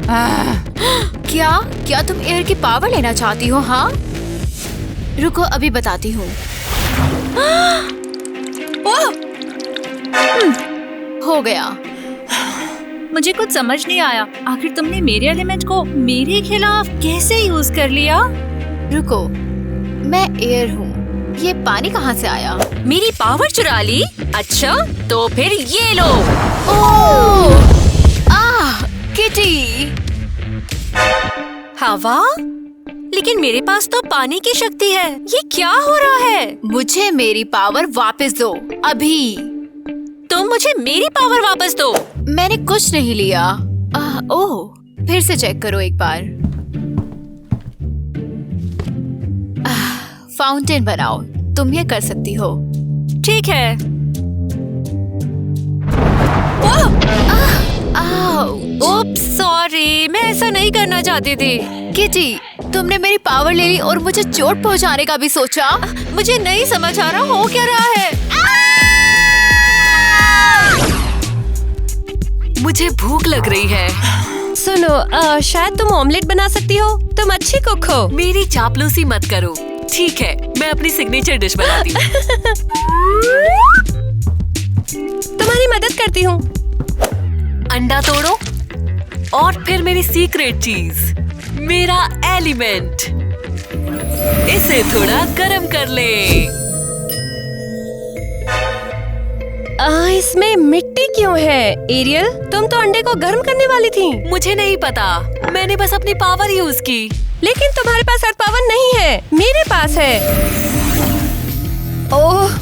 क्या क्या तुम एयर की पावर लेना चाहती हो? हाँ, रुको अभी बताती हूँ। हो गया। मुझे कुछ समझ नहीं आया, आखिर तुमने मेरे एलिमेंट को मेरे खिलाफ कैसे यूज कर लिया? रुको, मैं एयर हूँ, ये पानी कहाँ से आया? मेरी पावर चुरा ली? अच्छा, तो फिर ये लो। ओह! आह, किटी! हवा? लेकिन मेरे पास तो पानी की शक्ति है, ये क्या हो रहा है? मुझे मेरी पावर वापस दो, अभी। तुम मुझे मेरी पावर वापस दो। मैंने कुछ नहीं लिया। ओह, फिर से चेक करो एक बार। फाउंटेन बनाओ, तुम ये कर सकती हो। ठीक है। ओप्स, सॉरी, मैं ऐसा नहीं करना चाहती थी। किटी, तुमने मेरी पावर ले ली और मुझे चोट पहुंचाने का भी सोचा। मुझे नहीं समझ आ रहा हो क्या रहा है। मुझे भूख लग रही है। सुनो, शायद तुम ऑमलेट बना सकती हो, तुम अच्छी कुक हो। मेरी चापलूसी मत करो। ठीक है, मैं अपनी सिग्नेचर डिश बनाती हूँ। तुम्हारी मदद करती हूँ। अंडा तोड़ो और फिर मेरी सीक्रेट चीज, मेरा एलिमेंट। इसे थोड़ा गरम कर ले। इसमें मिट्टी क्यों है? एरियल, तुम तो अंडे को गर्म करने वाली थी। मुझे नहीं पता, मैंने बस अपनी पावर यूज की। लेकिन तुम्हारे पास अर्थ पावर नहीं है, मेरे पास है। ओह,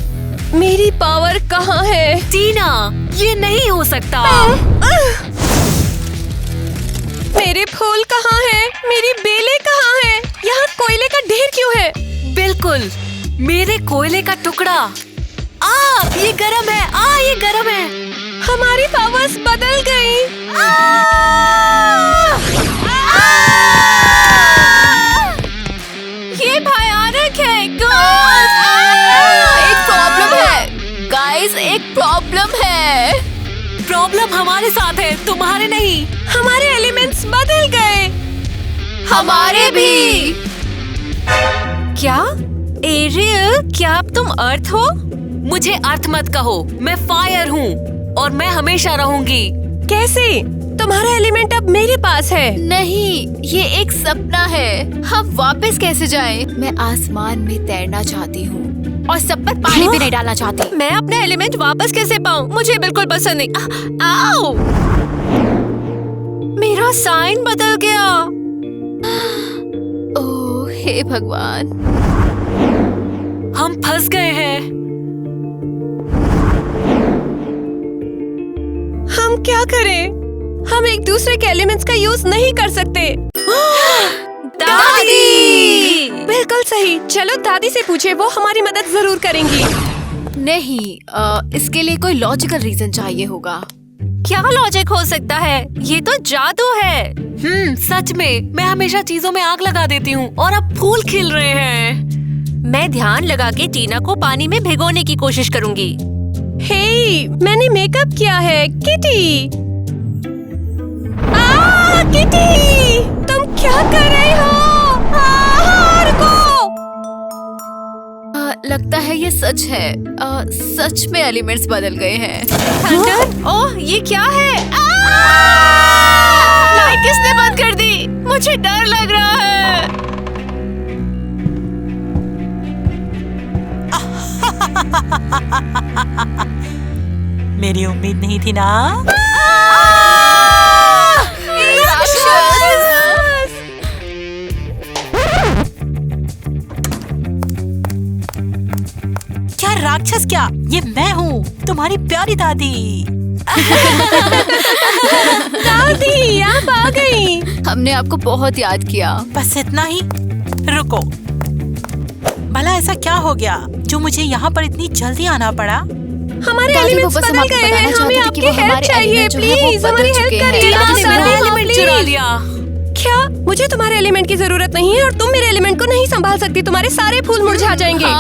मेरी पावर कहाँ है? टीना, ये नहीं हो सकता। मेरे फूल कहाँ हैं? मेरी बेलें कहाँ हैं? यहाँ कोयले का ढेर क्यों है? बिल्कुल, मेरे कोयले का टुकड़ा। ये गरम है। ये गरम है। हमारी पावर्स बदल गई। ये भयानक है। एक प्रॉब्लम है गाइस, एक प्रॉब्लम है। प्रॉब्लम हमारे साथ है, तुम्हारे नहीं। हमारे एलिमेंट्स बदल गए। हमारे भी। क्या? एरियल, क्या अब तुम अर्थ हो? मुझे अर्थ मत कहो, मैं फायर हूँ और मैं हमेशा रहूंगी। कैसे? तुम्हारा एलिमेंट अब मेरे पास है। नहीं, ये एक सपना है। हम वापस कैसे जाएं? मैं आसमान में तैरना चाहती हूँ और सब पर पानी भी नहीं डालना चाहती। मैं अपना एलिमेंट वापस कैसे पाऊँ? मुझे बिल्कुल पसंद नहीं। आओ! मेरा साइन बदल गया। ओह, हे भगवान, हम फंस गए हैं। हम क्या करें? हम एक दूसरे के एलिमेंट्स का यूज नहीं कर सकते। दादी! बिल्कुल सही। चलो दादी से पूछे, वो हमारी मदद जरूर करेंगी। नहीं, इसके लिए कोई लॉजिकल रीजन चाहिए होगा। क्या लॉजिक हो सकता है? ये तो जादू है। सच में, मैं हमेशा चीजों में आग लगा देती हूँ और अब फूल खिल रहे हैं। मैं ध्यान लगा के टीना को पानी में भिगोने की कोशिश करूँगी। हे, मैंने मेकअप किया है। किटी! किटी! तुम क्या कर रहे हो? लगता है ये सच है। सच में एलिमेंट्स बदल गए हैं। थंडर? ओह, ये क्या है? लाइट किसने बंद कर दी? मुझे डर लग रहा है। मेरी उम्मीद नहीं थी ना। क्या राक्षस? क्या ये मैं हूँ, तुम्हारी प्यारी दादी। दादी, आप आ गई। हमने आपको बहुत याद किया। बस इतना ही? रुको, भला ऐसा क्या हो गया जो मुझे यहाँ पर इतनी जल्दी आना पड़ा? हमारे एलिमेंट्स बदल गए हैं। हमें आपकी हेल्प चाहिए, प्लीज हमारी हेल्प करिए। मेरा एलिमेंट चुरा लिया। क्या? मुझे तुम्हारे एलिमेंट की जरूरत नहीं है और तुम मेरे एलिमेंट को नहीं संभाल सकती। तुम्हारे सारे फूल मुरझा जाएंगे।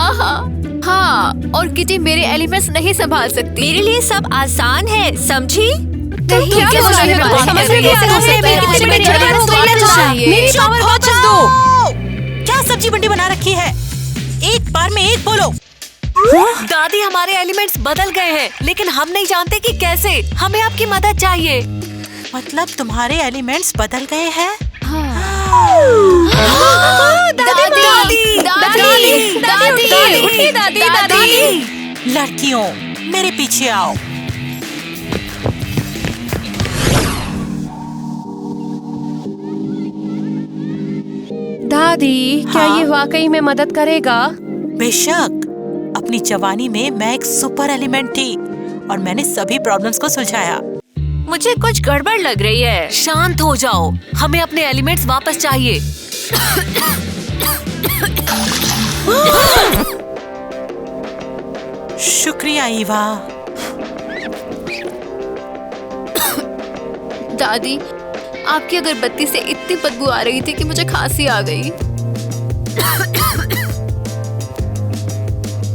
हाँ, और किटी मेरे एलिमेंट्स नहीं संभाल सकती। मेरे लिए सब आसान है, समझी? तुम क्या बोल रहे हो? समझ नहीं आ रहा है। चाहिए। मेरी पावर वापस दो। क्या सब्जी मंडी बना रखी है? एक बार में एक बोलो। दादी, हमारे एलिमेंट्स बदल गए हैं, लेकिन हम नहीं जानते कि कैसे। हमें आपकी मदद चाहिए। मतलब तुम्हारे एलिमेंट्स बदल गए हैं? दादी। लड़कियों, मेरे पीछे आओ। दादी, क्या हाँ? ये वाकई में मदद करेगा? बेशक। अपनी जवानी में मैं एक सुपर एलिमेंट थी और मैंने सभी प्रॉब्लम्स को सुलझाया। मुझे कुछ गड़बड़ लग रही है। शांत हो जाओ, हमें अपने एलिमेंट्स वापस चाहिए। शुक्रिया ईवा। दादी, आपकी अगरबत्ती से इतनी बदबू आ रही थी कि मुझे खांसी आ गई।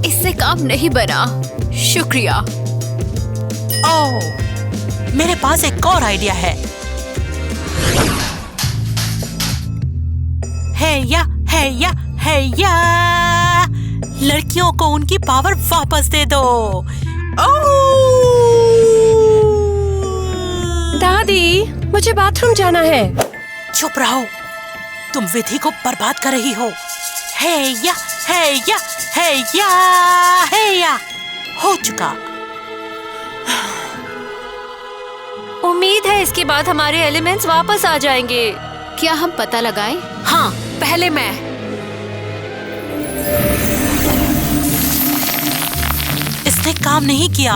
इससे काम नहीं बना। शुक्रिया। ओह, मेरे पास एक और आइडिया है। है या लड़कियों को उनकी पावर वापस दे दो। दादी, मुझे बाथरूम जाना है। चुप रहो, तुम विधि को बर्बाद कर रही हो। है या हो चुका। उम्मीद है इसके बाद हमारे एलिमेंट्स वापस आ जाएंगे। क्या हम पता लगाएं? हाँ, पहले मैं। इसने काम नहीं किया।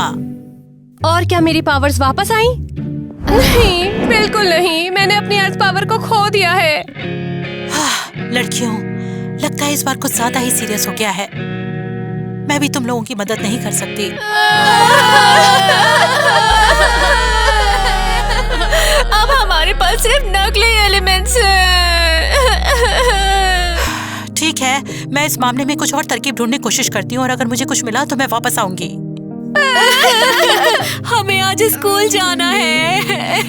और क्या मेरी पावर्स वापस आई? नहीं, बिल्कुल नहीं। मैंने अपनी अर्थ पावर को खो दिया है। लड़कियों, लगता है इस बार कुछ ज्यादा ही सीरियस हो गया है। मैं भी तुम लोगों की मदद नहीं कर सकती। अब हमारे पास सिर्फ नकली एलिमेंट्स हैं। ठीक है, मैं इस मामले में कुछ और तरकीब ढूंढने की कोशिश करती हूँ और अगर मुझे कुछ मिला तो मैं वापस आऊंगी। हमें आज स्कूल जाना है।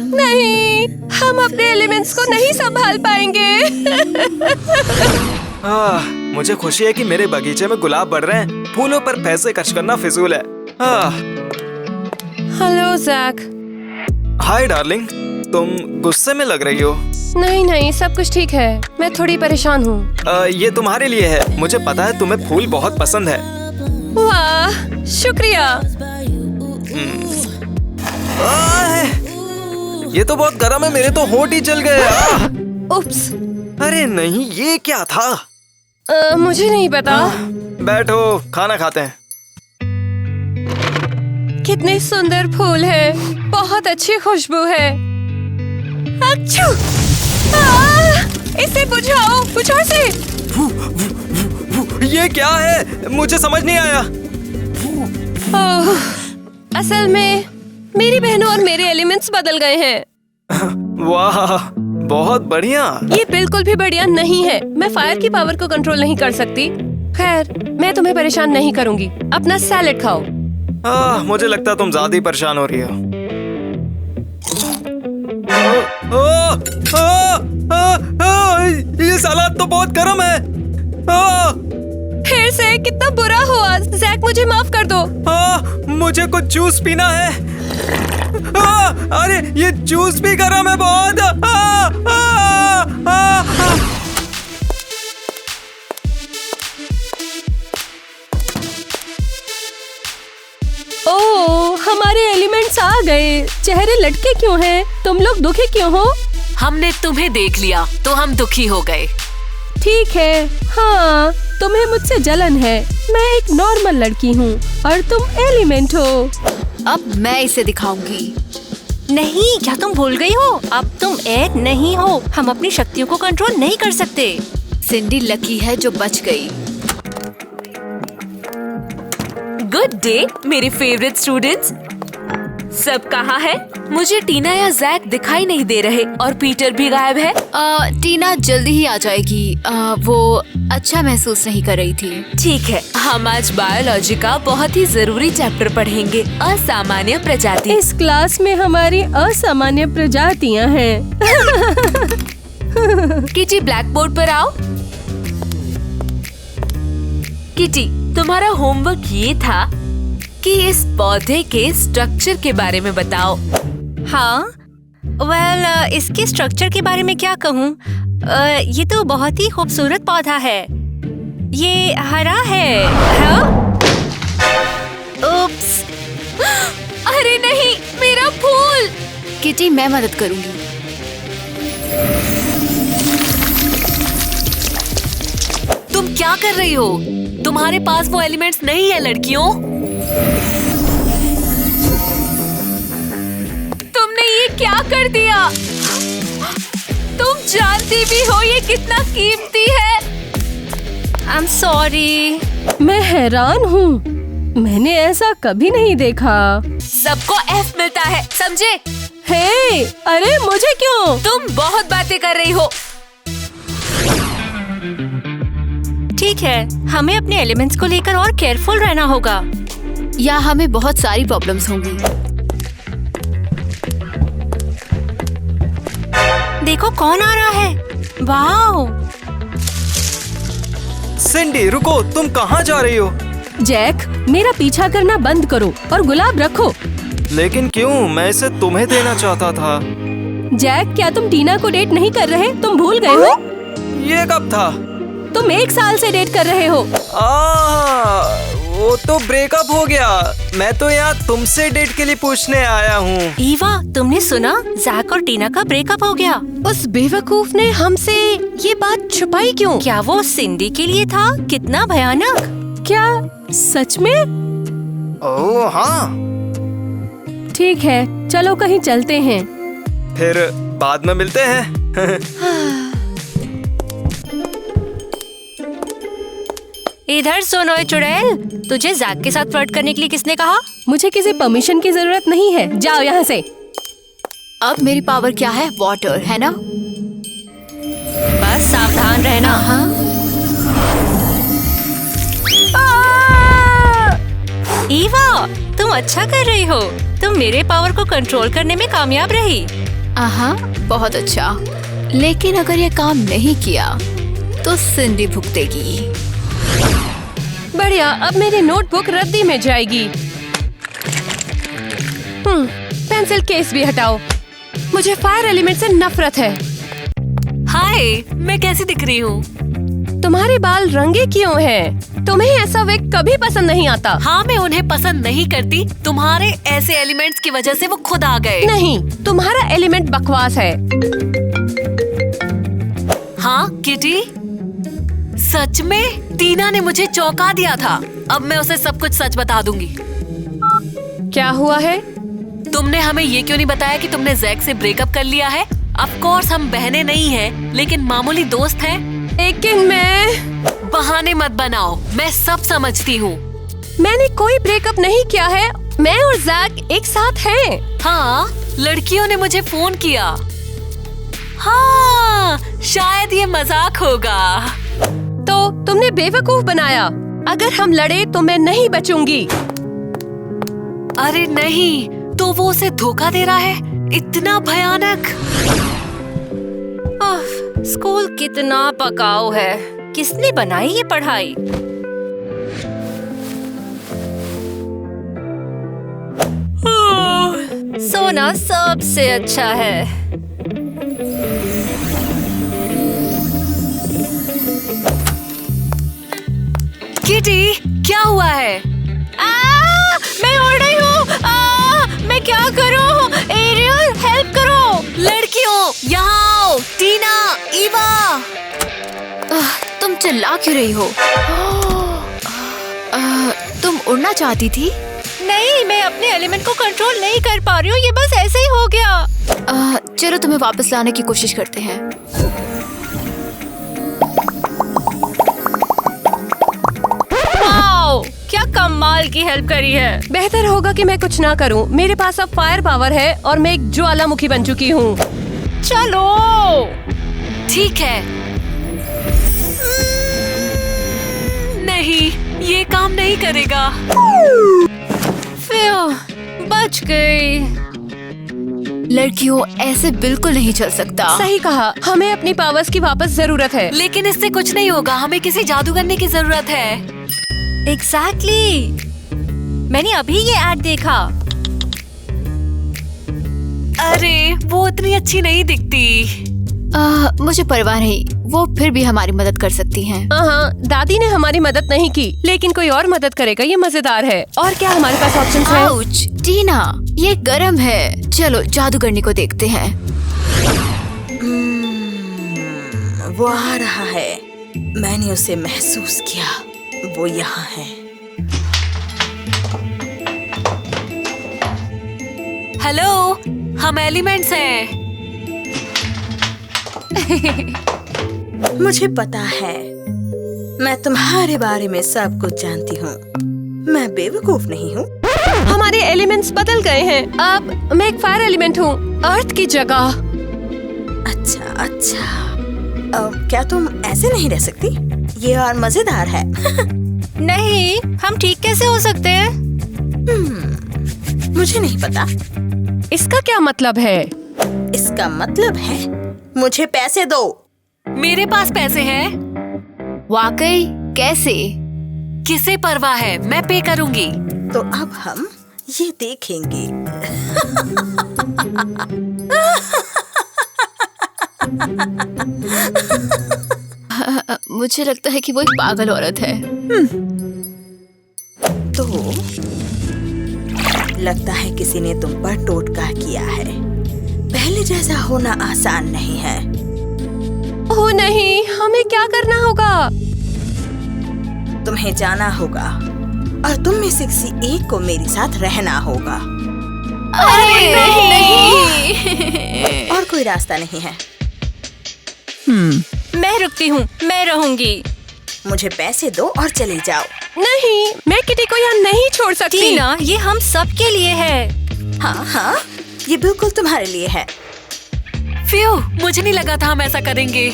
नहीं, हम अपने एलिमेंट्स को नहीं संभाल पाएंगे। मुझे खुशी है कि मेरे बगीचे में गुलाब बढ़ रहे हैं। फूलों पर पैसे खर्च करना फिजूल है। Hello Jack. हाय डार्लिंग, तुम गुस्से में लग रही हो। नहीं, सब कुछ ठीक है। मैं थोड़ी परेशान हूँ। ये तुम्हारे लिए है। मुझे पता है तुम्हें फूल बहुत पसंद है। वाह, शुक्रिया। ये तो बहुत गर्म है, मेरे तो होंठ ही जल गए। उप्स। अरे नहीं, ये क्या था? मुझे नहीं पता। बैठो, खाना खाते हैं। कितने सुंदर फूल है, बहुत अच्छी खुशबू है। अच्छू! इसे बुझाओ, बुझाओ से। ये क्या है? मुझे समझ नहीं आया। असल में मेरी बहनों और मेरे एलिमेंट्स बदल गए हैं। वाह, बहुत बढ़िया। ये बिल्कुल भी बढ़िया नहीं है। मैं फायर की पावर को कंट्रोल नहीं कर सकती। खैर, मैं तुम्हें परेशान नहीं करूंगी। अपना सैलेड खाओ। मुझे लगता है तुम ज्यादा ही परेशान हो रही हो। ये सलाद तो बहुत गर्म है। फिर से कितना बुरा हुआ। जैक, मुझे माफ कर दो। मुझे कुछ जूस पीना है। अरे ये जूस भी गर्म है बहुत। ओह, हमारे एलिमेंट्स आ गए। चेहरे लटके क्यों हैं? तुम लोग दुखी क्यों हो? हमने तुम्हें देख लिया तो हम दुखी हो गए। ठीक है, हाँ, तुम्हें मुझसे जलन है। मैं एक नॉर्मल लड़की हूँ और तुम एलिमेंट हो। अब मैं इसे दिखाऊंगी। नहीं, क्या तुम भूल गई हो? अब तुम एक नहीं हो। हम अपनी शक्तियों को कंट्रोल नहीं कर सकते। सिंडी लकी है जो बच गई। गुड डे मेरे फेवरेट स्टूडेंट्स। सब कहाँ है? मुझे टीना या जैक दिखाई नहीं दे रहे और पीटर भी गायब है। टीना जल्दी ही आ जाएगी। वो अच्छा महसूस नहीं कर रही थी। ठीक है, हम आज बायोलॉजी का बहुत ही जरूरी चैप्टर पढ़ेंगे, असामान्य प्रजाति। इस क्लास में हमारी असामान्य प्रजातियां हैं। किटी ब्लैक बोर्ड पर आओ। किटी, तुम्हारा होमवर्क ये था कि इस पौधे के स्ट्रक्चर के बारे में बताओ। हाँ, इसके स्ट्रक्चर के बारे में क्या कहूँ? ये तो बहुत ही खूबसूरत पौधा है। ये हरा है। हाँ? उप्स। अरे नहीं, मेरा फूल। किटी, मैं मदद करूंगी। तुम क्या कर रही हो? तुम्हारे पास वो एलिमेंट्स नहीं है लड़कियों। तुमने ये क्या कर दिया? तुम जानती भी हो ये कितना कीमती है। I'm sorry। मैं हैरान हूँ, मैंने ऐसा कभी नहीं देखा। सबको F मिलता है, समझे? हे, अरे मुझे क्यों? तुम बहुत बातें कर रही हो। ठीक है, हमें अपने एलिमेंट्स को लेकर और केयरफुल रहना होगा, या हमें बहुत सारी प्रॉब्लम्स होंगी। देखो कौन आ रहा है। वाओ। सिंडी, रुको, तुम कहाँ जा रही हो? जैक, मेरा पीछा करना बंद करो और गुलाब रखो। लेकिन क्यों? मैं इसे तुम्हें देना चाहता था। जैक, क्या तुम टीना को डेट नहीं कर रहे? तुम भूल गए हो? ये कब था? तुम 1 साल से डेट कर रहे हो। वो तो ब्रेकअप हो गया। मैं तो यहाँ तुमसे डेट के लिए पूछने आया हूँ। ईवा, तुमने सुना? जैक और टीना का ब्रेकअप हो गया। उस बेवकूफ ने हमसे ये बात छुपाई क्यों? क्या वो सिंडी के लिए था? कितना भयानक। क्या सच में? ओह हाँ। ठीक है, चलो कहीं चलते हैं। फिर बाद में मिलते हैं। इधर सुनो चुड़ैल, तुझे जैक के साथ फ्लर्ट करने के लिए किसने कहा? मुझे किसी परमिशन की जरूरत नहीं है, जाओ यहाँ से। अब मेरी पावर क्या है? वाटर, है ना? बस सावधान रहना। हाँ। ईवा, तुम अच्छा कर रही हो। तुम मेरे पावर को कंट्रोल करने में कामयाब रही। बहुत अच्छा। लेकिन अगर ये काम नहीं किया तो सिंडी भुगतेगी। बढ़िया, अब मेरी नोटबुक रद्दी में जाएगी। पेंसिल केस भी हटाओ। मुझे फायर एलिमेंट से नफरत है। हाय, मैं कैसी दिख रही हूँ? तुम्हारे बाल रंगे क्यों हैं? तुम्हें ऐसा विग कभी पसंद नहीं आता। हाँ, मैं उन्हें पसंद नहीं करती। तुम्हारे ऐसे एलिमेंट्स की वजह से वो खुद आ गए। नहीं, तुम्हारा एलिमेंट बकवास है। हाँ किटी, सच में टीना ने मुझे चौंका दिया था। अब मैं उसे सब कुछ सच बता दूंगी। क्या हुआ है? तुमने हमें ये क्यों नहीं बताया कि तुमने जैक से ब्रेकअप कर लिया है? ऑफ कोर्स हम बहनें नहीं हैं, लेकिन मामूली दोस्त हैं। लेकिन मैं... बहाने मत बनाओ, मैं सब समझती हूँ। मैंने कोई ब्रेकअप नहीं किया है। मैं और जैक एक साथ हैं। हाँ, लड़कियों ने मुझे फोन किया। हाँ, शायद ये मजाक होगा। तो तुमने बेवकूफ बनाया। अगर हम लड़े तो मैं नहीं बचूंगी। अरे नहीं, तो वो उसे धोखा दे रहा है। इतना भयानक। स्कूल कितना पकाऊ है। किसने बनाई ये पढ़ाई? सोना सबसे अच्छा है। किटी, क्या हुआ है? मैं उड़ रही हूँ। मैं क्या करूँ? एरियल, हेल्प करो। लड़कियों, यहाँ आओ। टीना, ईवा। तुम चिल्ला क्यों रही हो? तुम उड़ना चाहती थी? नहीं, मैं अपने एलिमेंट को कंट्रोल नहीं कर पा रही हूँ। ये बस ऐसे ही हो गया। चलो तुम्हें वापस लाने की कोशिश करते हैं। वाओ, क्या कमाल की हेल्प करी है। बेहतर होगा कि मैं कुछ ना करूं। मेरे पास अब फायर पावर है और मैं एक ज्वालामुखी बन चुकी हूँ। चलो। ठीक है। नहीं, ये काम नहीं करेगा। बच गई। लड़कियों, ऐसे बिल्कुल नहीं चल सकता। सही कहा, हमें अपनी पावर्स की वापस जरूरत है। लेकिन इससे कुछ नहीं होगा, हमें किसी जादूगरनी की जरूरत है। एग्जैक्टली, मैंने अभी ये एड देखा। अरे वो इतनी अच्छी नहीं दिखती। मुझे परवाह नहीं, वो फिर भी हमारी मदद कर सकती हैं। हाँ, दादी ने हमारी मदद नहीं की, लेकिन कोई और मदद करेगा, ये मजेदार है। और क्या हमारे पास ऑप्शंस हैं? आउच, टीना, ये गर्म है। चलो जादूगरनी को देखते हैं। वो आ रहा है। मैंने उसे महसूस किया। वो यहाँ है। हेलो, हम एलिमेंट्स हैं। मुझे पता है, मैं तुम्हारे बारे में सब कुछ जानती हूँ। मैं बेवकूफ नहीं हूँ। हमारे एलिमेंट्स बदल गए हैं। अब मैं एक फायर एलिमेंट हूँ, अर्थ की जगह। अच्छा, क्या तुम ऐसे नहीं रह सकती? ये और मजेदार है। नहीं, हम ठीक कैसे हो सकते हैं? मुझे नहीं पता। इसका क्या मतलब है? इसका मतलब है मुझे पैसे दो। मेरे पास पैसे हैं। वाकई? कैसे? किसे परवाह है, मैं पे करूंगी। तो अब हम ये देखेंगे। मुझे लगता है कि वो एक पागल औरत है। तो लगता है किसी ने तुम पर टोटका किया है। पहले जैसा होना आसान नहीं है। ओह नहीं, हमें क्या करना होगा? तुम्हें जाना होगा और तुम में से किसी एक को मेरे साथ रहना होगा। अरे नहीं। और कोई रास्ता नहीं है। मैं रुकती हूँ, मैं रहूंगी। मुझे पैसे दो और चली जाओ। नहीं, मैं किटी को यहाँ नहीं छोड़ सकती। टीना, ये हम सब के लिए है। हाँ, ये बिल्कुल तुम्हारे लिए है। फ्यू, मुझे नहीं लगा था हम ऐसा करेंगे।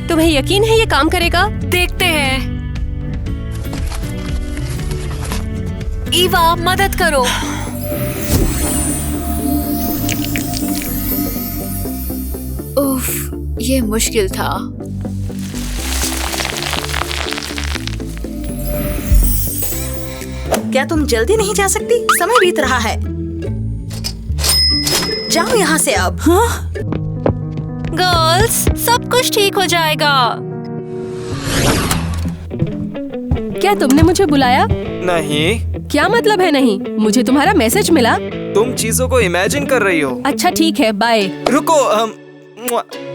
तुम्हें यकीन है ये काम करेगा? देखते हैं। ईवा, मदद करो। उफ, ये मुश्किल था। क्या तुम जल्दी नहीं जा सकती? समय बीत रहा है। जाओ यहाँ से अब। गर्ल्स, सब कुछ ठीक हो जाएगा। क्या तुमने मुझे बुलाया? नहीं, क्या मतलब है नहीं? मुझे तुम्हारा मैसेज मिला। तुम चीजों को इमेजिन कर रही हो। अच्छा ठीक है, बाय। रुको,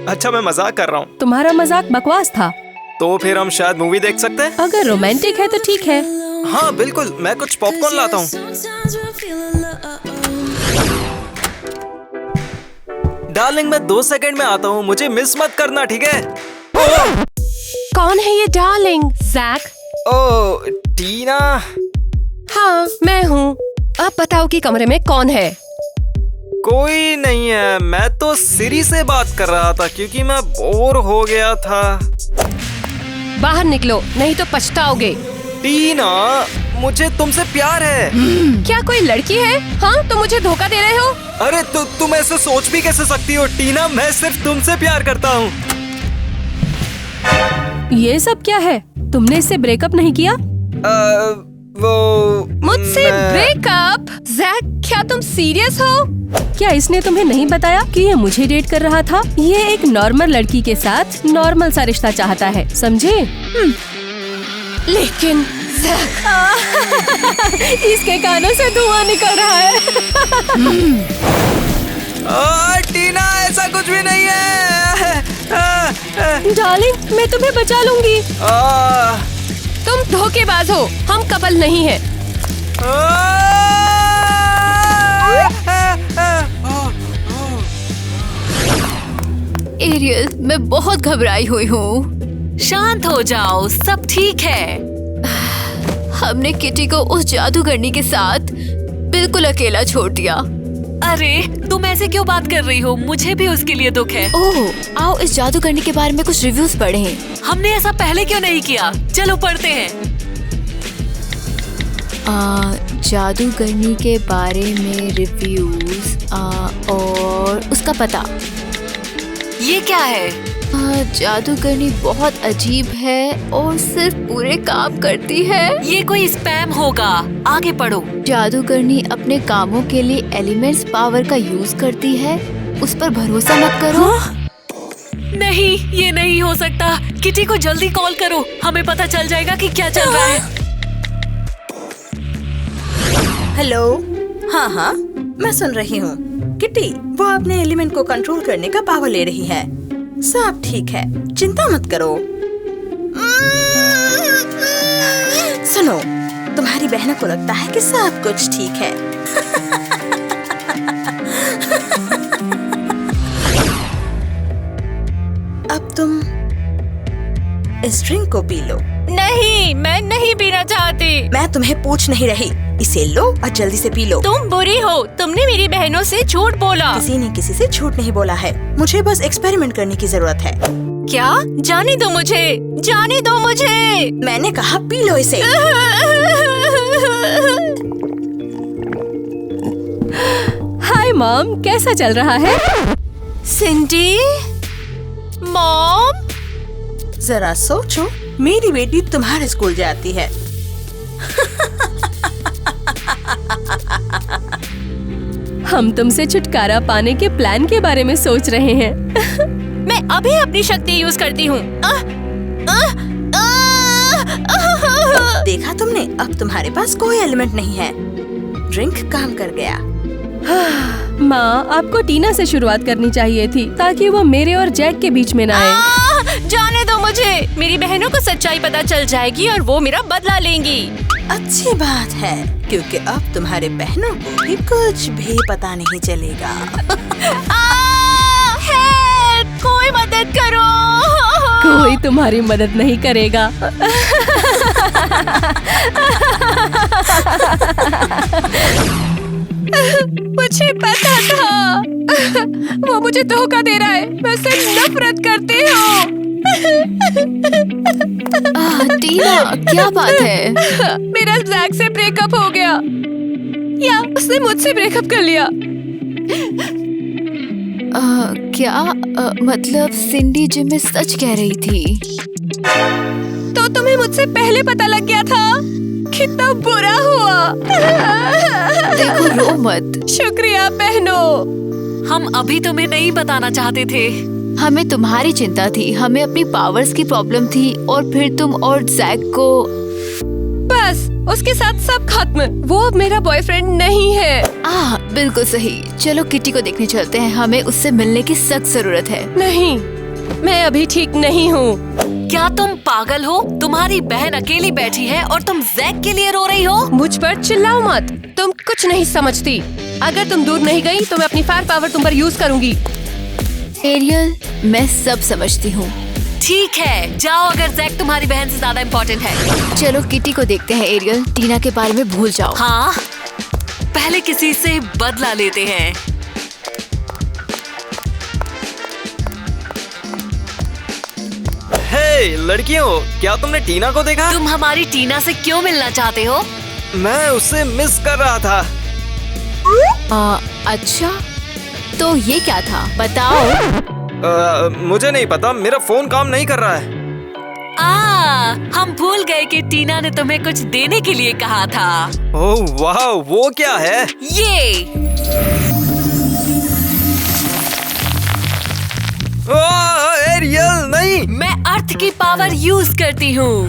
अच्छा मैं मजाक कर रहा हूँ। तुम्हारा मजाक बकवास था। तो फिर हम शायद मूवी देख सकते हैं? अगर रोमांटिक है तो ठीक है। हाँ बिल्कुल, मैं कुछ पॉपकॉर्न लाता हूँ। डार्लिंग, मैं 2 सेकंड में आता हूँ, मुझे मिस मत करना, ठीक है? कौन है ये डार्लिंग? जैक? ओह, टीना। हाँ, मैं हूँ। अब बताओ कि कमरे में कौन है? कोई नहीं है, मैं तो सिरी से बात कर रहा था क्योंकि मैं बोर हो गया था। बाहर निकलो, नहीं तो पछताओगे। टीना, मुझे तुमसे प्यार है। क्या कोई लड़की है? हाँ, तो मुझे धोखा दे रहे हो? अरे तुम ऐसे सोच भी कैसे सकती हो टीना? मैं सिर्फ तुमसे प्यार करता हूँ। ये सब क्या है? तुमने इससे ब्रेकअप नहीं किया? वो मुझसे ब्रेकअप? जैक, क्या तुम सीरियस हो? क्या इसने तुम्हें नहीं बताया कि ये मुझे डेट कर रहा था? ये एक नॉर्मल लड़की के साथ नॉर्मल सा रिश्ता चाहता है, समझे? लेकिन इसके कानों से धुआं निकल रहा है। टीना, ऐसा कुछ भी नहीं है। डार्लिंग, मैं तुम्हें बचा लूंगी। तुम धोखेबाज हो, हम कपल नहीं है। एरियल, मैं बहुत घबराई हुई हूँ। शांत हो जाओ, सब ठीक है। हमने किटी को उस जादूगरनी के साथ बिल्कुल अकेला छोड़ दिया। अरे, तुम ऐसे क्यों बात कर रही हो? मुझे भी उसके लिए दुख है। ओह, आओ इस जादूगरनी के बारे में कुछ रिव्यूज पढ़ें। हमने ऐसा पहले क्यों नहीं किया? चलो पढ़ते हैं। जादूगरनी के बारे में रिव्यूज और उसका पता। ये क्या है? जादूगरनी बहुत अजीब है और सिर्फ पूरे काम करती है। ये कोई स्पैम होगा। आगे पढ़ो। जादूगरनी अपने कामों के लिए एलिमेंट्स पावर का यूज करती है। उस पर भरोसा मत करो। नहीं, ये नहीं हो सकता। किटी को जल्दी कॉल करो, हमें पता चल जाएगा कि क्या चल रहा है। हेलो। हाँ, मैं सुन रही हूँ। किटी, वो अपने एलिमेंट को कंट्रोल करने का पावर ले रही है। सब ठीक है, चिंता मत करो। सुनो, तुम्हारी बहनों को लगता है कि सब कुछ ठीक है। अब तुम इस ड्रिंक को पी लो। नहीं, मैं नहीं पीना चाहती। मैं तुम्हें पूछ नहीं रही, इसे लो और जल्दी से पी लो। तुम बुरी हो, तुमने मेरी बहनों से झूठ बोला। किसी ने किसी से झूठ नहीं बोला है। मुझे बस एक्सपेरिमेंट करने की जरूरत है। क्या? जाने दो मुझे, जाने दो मुझे। मैंने कहा पी लो इसे। हाय मॉम, कैसा चल रहा है? सिंडी, मॉम। जरा सोचो, मेरी बेटी तुम्हारे स्कूल जाती है। हम तुमसे छुटकारा पाने के प्लान के बारे में सोच रहे हैं। मैं अभी अपनी शक्ति यूज करती हूँ। देखा तुमने, अब तुम्हारे पास कोई एलिमेंट नहीं है। ड्रिंक काम कर गया। माँ, आपको टीना से शुरुआत करनी चाहिए थी ताकि वो मेरे और जैक के बीच में ना आए। जाने दो मुझे। मेरी बहनों को सच्चाई पता चल जाएगी और वो मेरा बदला लेंगी। अच्छी बात है, क्योंकि अब तुम्हारे बहनों को भी कुछ भी पता नहीं चलेगा। हेल्प! कोई मदद करो। कोई तुम्हारी मदद नहीं करेगा। मुझे पता था। वो मुझे धोखा दे रहा है। मैं उससे नफरत करती हूँ। टीना, क्या बात है? मेरा जैक से ब्रेकअप हो गया, या उसने मुझसे ब्रेकअप कर लिया। क्या मतलब सिंडी जिम में सच कह रही थी? तो तुम्हें मुझसे पहले पता लग गया था? कितना बुरा हुआ। देखो, रो मत। शुक्रिया बहनों। हम अभी तुम्हें नहीं बताना चाहते थे। हमें तुम्हारी चिंता थी। हमें अपनी पावर्स की प्रॉब्लम थी और फिर तुम और जैक को। बस उसके साथ सब खत्म। वो अब मेरा बॉयफ्रेंड नहीं है। बिल्कुल सही। चलो किटी को देखने चलते हैं। हमें उससे मिलने की सख्त जरूरत है। नहीं, मैं अभी ठीक नहीं हूँ। क्या तुम पागल हो? तुम्हारी बहन अकेली बैठी है और तुम जैक के लिए रो रही हो। मुझ पर चिल्लाओ मत, तुम कुछ नहीं समझती। अगर तुम दूर नहीं गई तो मैं अपनी फायर पावर तुम पर यूज करूंगी। एरियल, मैं सब समझती हूँ। ठीक है, जाओ। अगर जैक तुम्हारी बहन से ज्यादा इम्पोर्टेंट है। चलो किटी को देखते हैं। एरियल, टीना के बारे में भूल जाओ। हाँ, पहले किसी से बदला लेते हैं। हे लड़कियों, क्या तुमने टीना को देखा? तुम हमारी टीना से क्यों मिलना चाहते हो? मैं उसे मिस कर रहा था। अच्छा, तो ये क्या था? बताओ। मुझे नहीं पता, मेरा फोन काम नहीं कर रहा है। हम भूल गए कि टीना ने तुम्हें कुछ देने के लिए कहा था। ओह वाह, वो क्या है? ये एरियल, नहीं। मैं अर्थ की पावर यूज करती हूँ।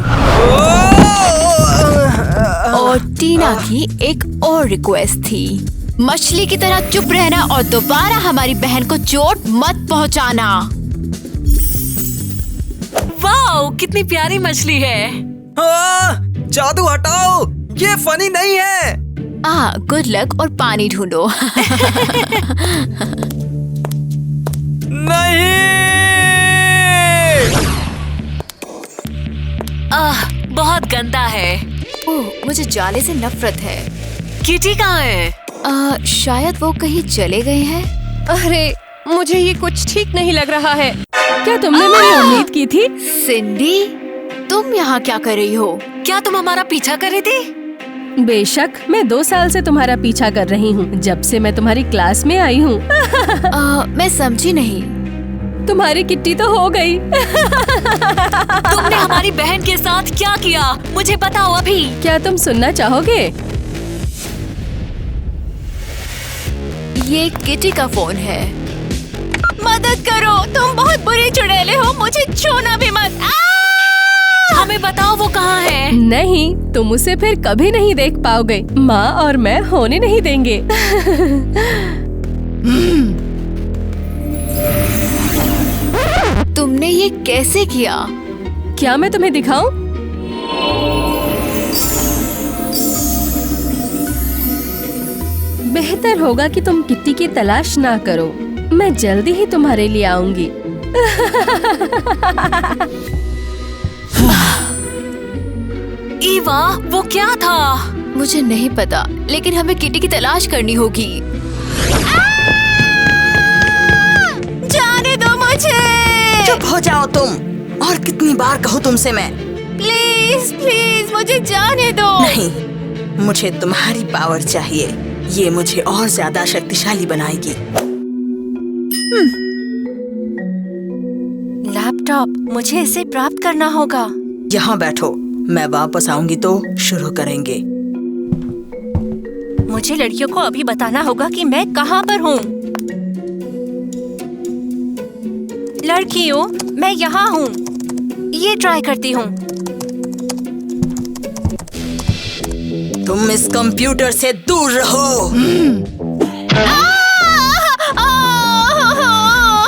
और टीना की एक और रिक्वेस्ट थी, मछली की तरह चुप रहना और दोबारा हमारी बहन को चोट मत पहुंचाना। वाओ, कितनी प्यारी मछली है। जादू हटाओ, ये फनी नहीं है। गुड लक और पानी ढूंढो। नहीं। बहुत गंदा है। ओह, मुझे जाले से नफरत है। किटी कहाँ है? शायद वो कहीं चले गए हैं। अरे, मुझे ये कुछ ठीक नहीं लग रहा है। क्या तुमने मेरी उम्मीद की थी? सिंडी, तुम यहाँ क्या कर रही हो? क्या तुम हमारा पीछा कर रही थी? बेशक, मैं 2 साल से तुम्हारा पीछा कर रही हूँ, जब से मैं तुम्हारी क्लास में आई हूँ। मैं समझी नहीं। तुम्हारी किट्टी तो हो गई। तुमने हमारी बहन के साथ क्या किया? मुझे बताओ अभी। क्या तुम सुनना चाहोगे? ये किटी का फोन है। मदद करो, तुम बहुत बुरे चुड़ैले हो, मुझे छूना भी मत। हमें बताओ वो कहाँ है? नहीं, तुम उसे फिर कभी नहीं देख पाओगे। माँ और मैं होने नहीं देंगे। तुमने ये कैसे किया? क्या मैं तुम्हें दिखाऊं? बेहतर होगा कि तुम किट्टी की तलाश ना करो। मैं जल्दी ही तुम्हारे लिए आऊंगी। ईवा, वो क्या था? मुझे नहीं पता, लेकिन हमें किटी की तलाश करनी होगी। जाने दो मुझे। चुप हो जाओ तुम। और कितनी बार कहूँ तुमसे मैं? प्लीज प्लीज मुझे जाने दो। नहीं, मुझे तुम्हारी पावर चाहिए। ये मुझे और ज्यादा शक्तिशाली बनाएगी। लैपटॉप, मुझे इसे प्राप्त करना होगा। यहाँ बैठो, मैं वापस आऊंगी तो शुरू करेंगे। मुझे लड़कियों को अभी बताना होगा कि मैं कहाँ पर हूँ। लड़कियों, मैं यहाँ हूँ। ये ट्राई करती हूँ। तुम इस कंप्यूटर से दूर रहो।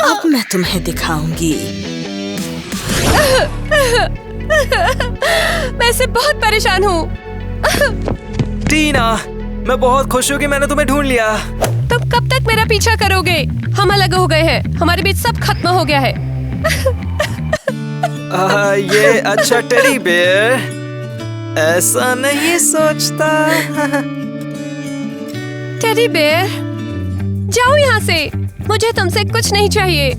अब मैं तुम्हें दिखाऊंगी। मैं इससे बहुत परेशान हूँ। टीना, मैं बहुत खुश हूँ कि मैंने तुम्हें ढूंढ लिया। तुम कब तक मेरा पीछा करोगे? हम अलग हो गए हैं, हमारे बीच सब खत्म हो गया है। ये अच्छा टेडी बेयर, ऐसा नहीं सोचता। टेडी बेयर, जाओ यहाँ से। मुझे तुमसे कुछ नहीं चाहिए।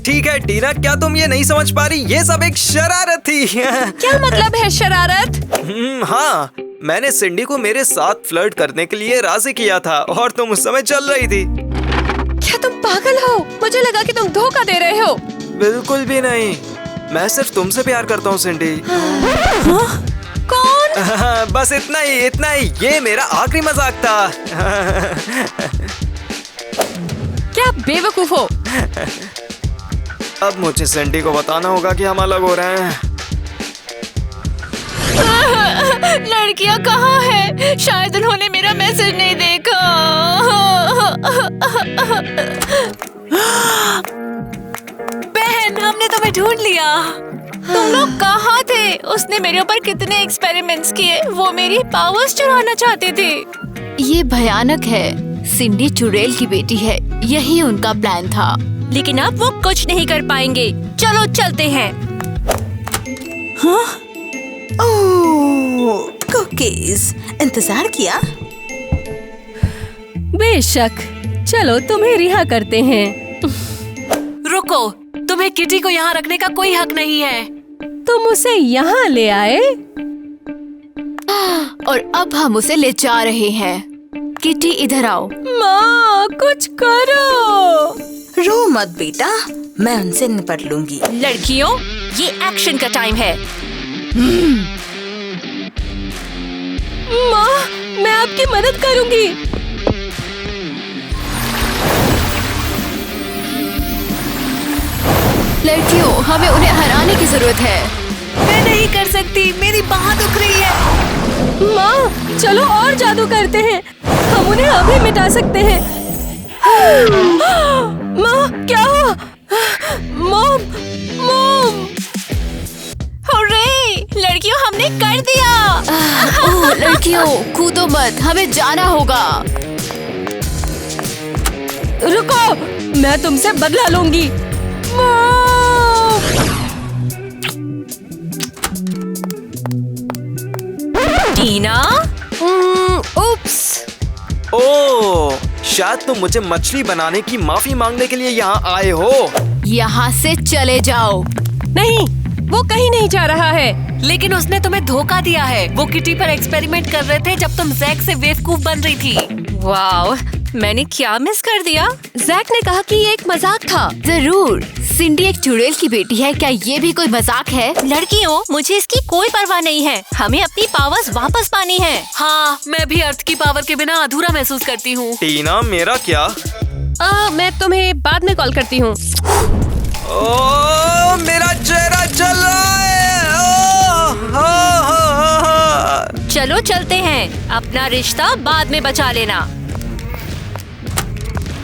ठीक है टीना, क्या तुम ये नहीं समझ पा रही? ये सब एक शरारत थी। क्या मतलब है शरारत? हाँ, मैंने सिंडी को मेरे साथ फ्लर्ट करने के लिए राजी किया था और तुम उस समय चल रही थी। क्या तुम पागल हो? मुझे लगा कि तुम धोखा दे रहे हो। बिल्कुल भी नहीं, मैं सिर्फ तुमसे प्यार करता हूँ सिंडी। कौन? बस इतना ही। ये मेरा आखिरी मजाक था। क्या बेवकूफ हो? अब मुझे सिंडी को बताना होगा कि हम अलग हो रहे हैं। लड़कियां कहाँ हैं? शायद उन्होंने मेरा मैसेज नहीं देखा। बहन, हमने तुम्हें ढूंढ लिया। तुम लोग कहाँ थे? उसने मेरे ऊपर कितने एक्सपेरिमेंट्स किए। वो मेरी पावर्स चुराना चाहते थे। ये भयानक है। सिंडी चुड़ैल की बेटी है, यही उनका प्लान था। लेकिन अब वो कुछ नहीं कर पाएंगे। चलो चलते हैं। ओह, कुकीज। इंतजार किया? बेशक, चलो तुम्हें रिहा करते हैं। रुको, तुम्हें किटी को यहाँ रखने का कोई हक नहीं है। तुम उसे यहाँ ले आए और अब हम उसे ले जा रहे हैं। किटी, इधर आओ। माँ, कुछ करो। रो मत बेटा, मैं उनसे निपट लूंगी। लड़कियों, ये एक्शन का टाइम है। माँ, मैं आपकी मदद करूंगी। लड़कियों, हमें उन्हें हराने की जरूरत है। मैं नहीं कर सकती, मेरी बाह दुख रही है। माँ, चलो और जादू करते हैं। हम उन्हें अभी मिटा सकते हैं। माँ, क्या हुआ? Mom, mom. हुर्रे! लड़कियों, हमने कर दिया। ओह, लड़कियों, कूदो मत, हमें जाना होगा। रुको, मैं तुमसे बदला लूंगी। टीना? उप्स। ओह, शायद तुम मुझे मछली बनाने की माफी मांगने के लिए यहाँ आए हो। यहाँ से चले जाओ। नहीं, वो कहीं नहीं जा रहा है। लेकिन उसने तुम्हें धोखा दिया है। वो किटी पर एक्सपेरिमेंट कर रहे थे जब तुम जैक से बेवकूफ बन रही थी। वाओ, मैंने क्या मिस कर दिया? जैक ने कहा कि ये एक मजाक था। जरूर, सिंडी एक चुड़ैल की बेटी है, क्या ये भी कोई मजाक है? लड़कियों, मुझे इसकी कोई परवाह नहीं है। हमें अपनी पावर्स वापस पानी है। हाँ, मैं भी अर्थ की पावर के बिना अधूरा महसूस करती हूँ। टीना, मेरा क्या? मैं तुम्हें बाद में कॉल करती हूँ। ओह, मेरा चेहरा जल रहा है। चलो चलते हैं, अपना रिश्ता बाद में बचा लेना।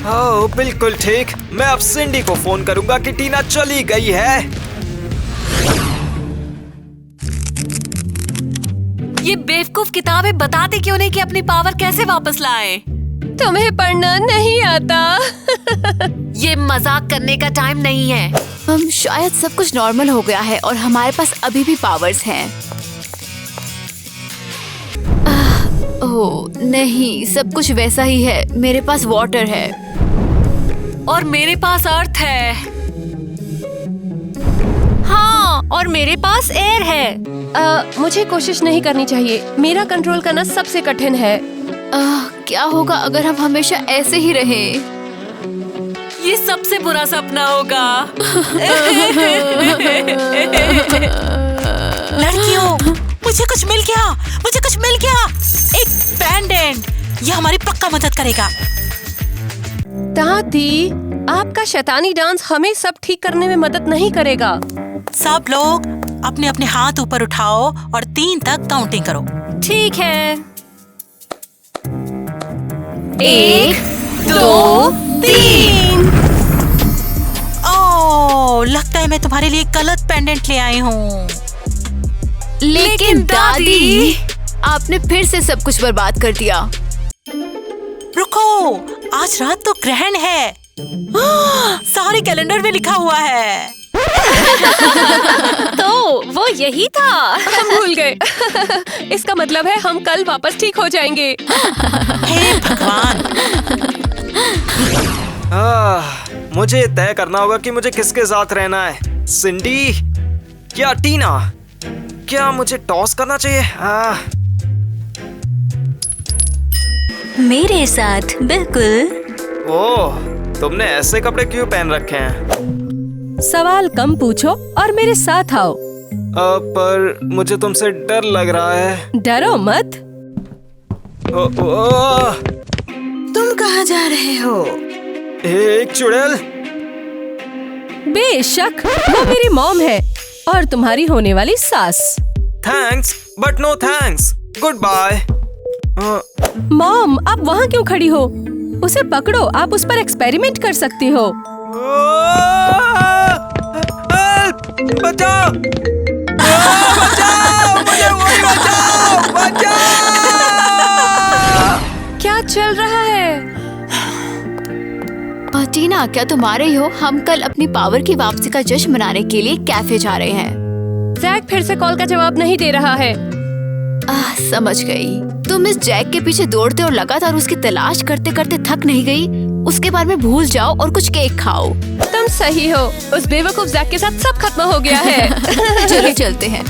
ओह, बिल्कुल ठीक। मैं अब सिंडी को फोन करूंगा कि टीना चली गई है। ये बेवकूफ किताबें बताते क्यों नहीं कि अपनी पावर कैसे वापस लाएं? तुम्हें पढ़ना नहीं आता। ये मजाक करने का टाइम नहीं है। हम शायद सब कुछ नॉर्मल हो गया है और हमारे पास अभी भी पावर्स हैं। ओह नहीं, सब कुछ वैसा ही है। मेरे पास वाटर है और मेरे पास अर्थ है। हाँ, और मेरे पास एयर है। मुझे कोशिश नहीं करनी चाहिए। मेरा कंट्रोल करना सबसे कठिन है। क्या होगा अगर हम हमेशा ऐसे ही रहें? ये सबसे बुरा सपना होगा। लड़कियों, मुझे कुछ मिल गया। मुझे कुछ मिल गया। एक पेंडेंट। ये हमारी पक्का मदद करेगा। दादी, आपका शैतानी डांस हमें सब ठीक करने में मदद नहीं करेगा। सब लोग अपने अपने हाथ ऊपर उठाओ और 3 तक काउंटिंग करो। ठीक है। 1, 2, 3। ओह, लगता है मैं तुम्हारे लिए गलत पेंडेंट ले आई हूँ। लेकिन दादी, आपने फिर से सब कुछ बर्बाद कर दिया। रुको, आज रात तो ग्रहण है। सारे कैलेंडर में लिखा हुआ है। तो वो यही था। हम भूल गए। इसका मतलब है हम कल वापस ठीक हो जाएंगे। हे भगवान। मुझे तय करना होगा कि मुझे किसके साथ रहना है। सिंडी क्या टीना? क्या मुझे टॉस करना चाहिए? मेरे साथ बिल्कुल। ओह, तुमने ऐसे कपड़े क्यों पहन रखे हैं? सवाल कम पूछो और मेरे साथ आओ। पर मुझे तुमसे डर लग रहा है। डरो मत। तुम कहाँ जा रहे हो? एक चुड़ैल। बेशक, वो मेरी मॉम है और तुम्हारी होने वाली सास। Thanks but no thanks. Good bye. Mom, आप वहाँ क्यों खड़ी हो? उसे पकड़ो, आप उस पर एक्सपेरिमेंट कर सकती हो। बचाओ! बचाओ! मुझे कोई बचाओ! बचाओ! क्या चल रहा है? टीना, क्या तुम आ रही हो? हम कल अपनी पावर की वापसी का जश्न मनाने के लिए कैफे जा रहे हैं। जैक फिर से कॉल का जवाब नहीं दे रहा है। समझ गई। तुम इस जैक के पीछे दौड़ते और लगातार उसकी तलाश करते करते थक नहीं गई? उसके बारे में भूल जाओ और कुछ केक खाओ। तुम सही हो। उस बेवकूफ जैक के साथ सब खत्म हो गया है। चलो चलते हैं।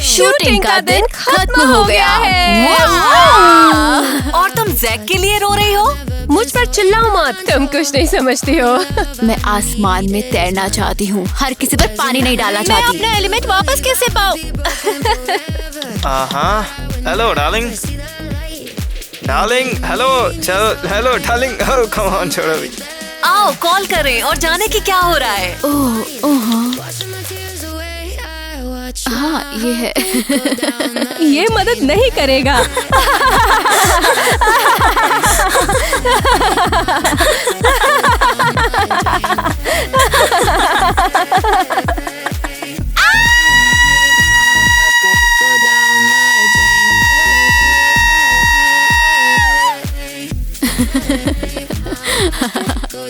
शूटिंग का दिन खत्म हो गया है। और तुम जैक के लिए रो रही हो? मुझ पर चिल्लाओ मत, तुम कुछ नहीं समझती हो। मैं आसमान में तैरना चाहती हूँ, हर किसी पर पानी नहीं डालना मैं चाहती। अपना एलिमेंट वापस कैसे पाऊँ? Hello darling. Darling, hello. चलो, hello darling. Oh, come on, छोड़ो भी। आओ कॉल करें और जाने की क्या हो रहा है। हाँ, ये है। ये मदद नहीं करेगा।